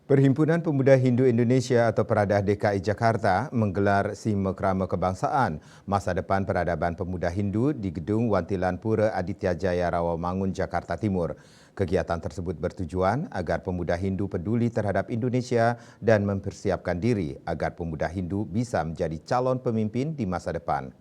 Perhimpunan Pemuda Hindu Indonesia atau Peradah DKI Jakarta menggelar Simekrama Kebangsaan Masa Depan Peradaban Pemuda Hindu di Gedung Wantilan Pura Aditya Jaya Rawamangun, Jakarta Timur. Kegiatan tersebut bertujuan agar pemuda Hindu peduli terhadap Indonesia dan mempersiapkan diri agar pemuda Hindu bisa menjadi calon pemimpin di masa depan.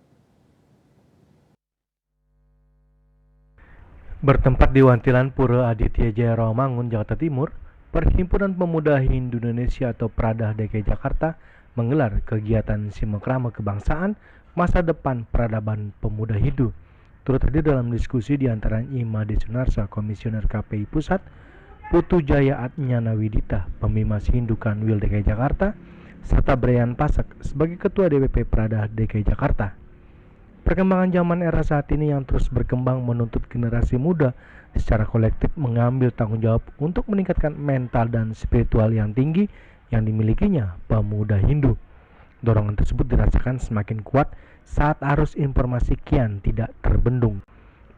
Bertempat di Wantilan Pura Aditya Jaya Rawamangun, Jakarta Timur, Perhimpunan Pemuda Hindu Indonesia atau Peradah DKI Jakarta menggelar kegiatan Simekrama Kebangsaan Masa Depan Peradaban Pemuda Hindu. Turut hadir dalam diskusi di antara Imade Sunarsa, Komisioner KPI Pusat, Putu Jaya Atnyana Widita, Pemimas Hindu Kanwil DKI Jakarta, serta Brian Pasak sebagai Ketua DPP Peradah DKI Jakarta. Perkembangan zaman era saat ini yang terus berkembang menuntut generasi muda secara kolektif mengambil tanggung jawab untuk meningkatkan mental dan spiritual yang tinggi yang dimilikinya pemuda Hindu. Dorongan tersebut dirasakan semakin kuat saat arus informasi kian tidak terbendung.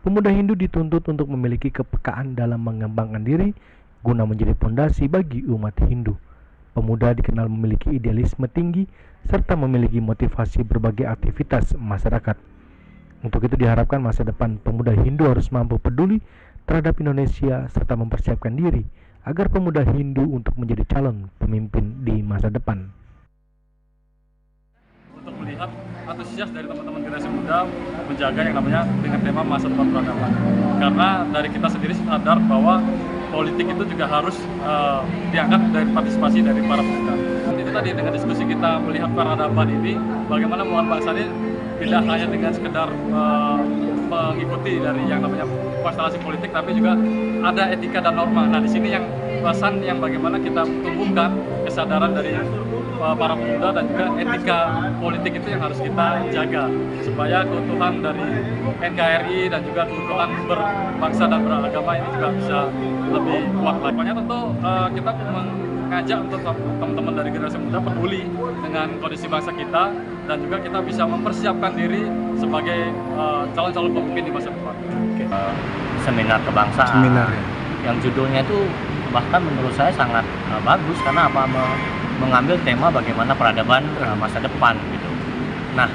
Pemuda Hindu dituntut untuk memiliki kepekaan dalam mengembangkan diri guna menjadi pondasi bagi umat Hindu. Pemuda dikenal memiliki idealisme tinggi serta memiliki motivasi berbagai aktivitas masyarakat. Untuk itu diharapkan masa depan pemuda Hindu harus mampu peduli terhadap Indonesia serta mempersiapkan diri agar pemuda Hindu untuk menjadi calon pemimpin di masa depan. Untuk melihat antusias dari teman-teman generasi muda menjaga yang namanya dengan tema masa depan peradaban. Karena dari kita sendiri sadar bahwa politik itu juga harus diangkat dari partisipasi dari para pemuda. Itu tadi dengan diskusi kita melihat peradaban ini, bagaimana membangun bangsa ini tidak hanya dengan sekedar mengikuti dari yang namanya konstelasi politik, tapi juga ada etika dan norma. Nah, di sini yang bahasan yang bagaimana kita tumbuhkan kesadaran dari para pemuda dan juga etika politik itu yang harus kita jaga supaya keutuhan dari NKRI dan juga keutuhan berbangsa dan beragama ini juga bisa lebih kuat lagi. Pokoknya tentu kita mengajak untuk teman-teman dari generasi muda peduli dengan kondisi bangsa kita dan juga kita bisa mempersiapkan diri sebagai calon-calon pemimpin di masa depan. Seminar kebangsaan yang judulnya itu bahkan menurut saya sangat bagus karena apa, mengambil tema bagaimana peradaban masa depan gitu. Nah,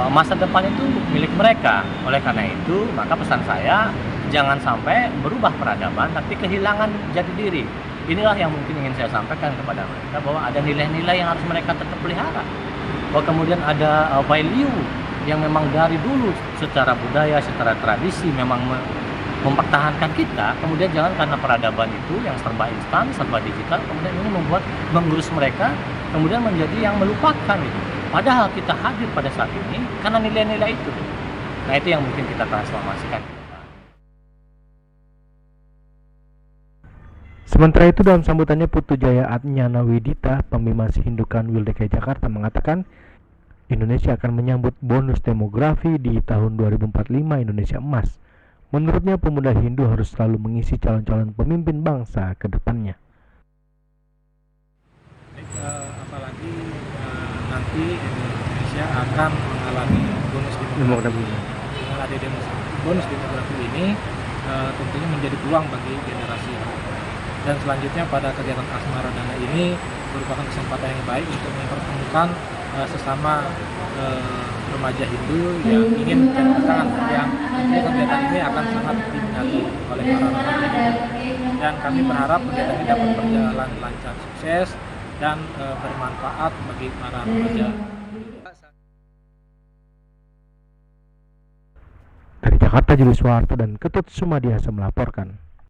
masa depan itu milik mereka. Oleh karena itu, maka pesan saya jangan sampai berubah peradaban tapi kehilangan jati diri. Inilah yang mungkin ingin saya sampaikan kepada mereka, bahwa ada nilai-nilai yang harus mereka tetap pelihara. Bahwa kemudian ada value yang memang dari dulu secara budaya, secara tradisi memang mempertahankan kita. Kemudian jangan karena peradaban itu yang serba instan, serba digital, kemudian ini membuat mengurus mereka kemudian menjadi yang melupakan itu. Padahal kita hadir pada saat ini karena nilai-nilai itu. Nah, itu yang mungkin kita transformasikan. Sementara itu dalam sambutannya, Putu Jaya Atnyana Widita, Pemimas Hindu Kanwil DKI Jakarta mengatakan Indonesia akan menyambut bonus demografi di tahun 2045 Indonesia Emas. Menurutnya pemuda Hindu harus selalu mengisi calon-calon pemimpin bangsa ke depannya. Apalagi nanti Indonesia akan mengalami bonus demografi. Bonus demografi ini tentunya menjadi peluang bagi generasi. Dan selanjutnya pada kegiatan Asmaradana ini merupakan kesempatan yang baik untuk mempertemukan sesama remaja Hindu yang ingin mencari pasangan, yang kegiatan ini akan sangat diminati oleh para remaja. Dan kami berharap kegiatan ini dapat berjalan lancar, sukses, dan bermanfaat bagi para remaja. Dari Jakarta, Julius Suharto dan Ketut Sumadiasa melaporkan.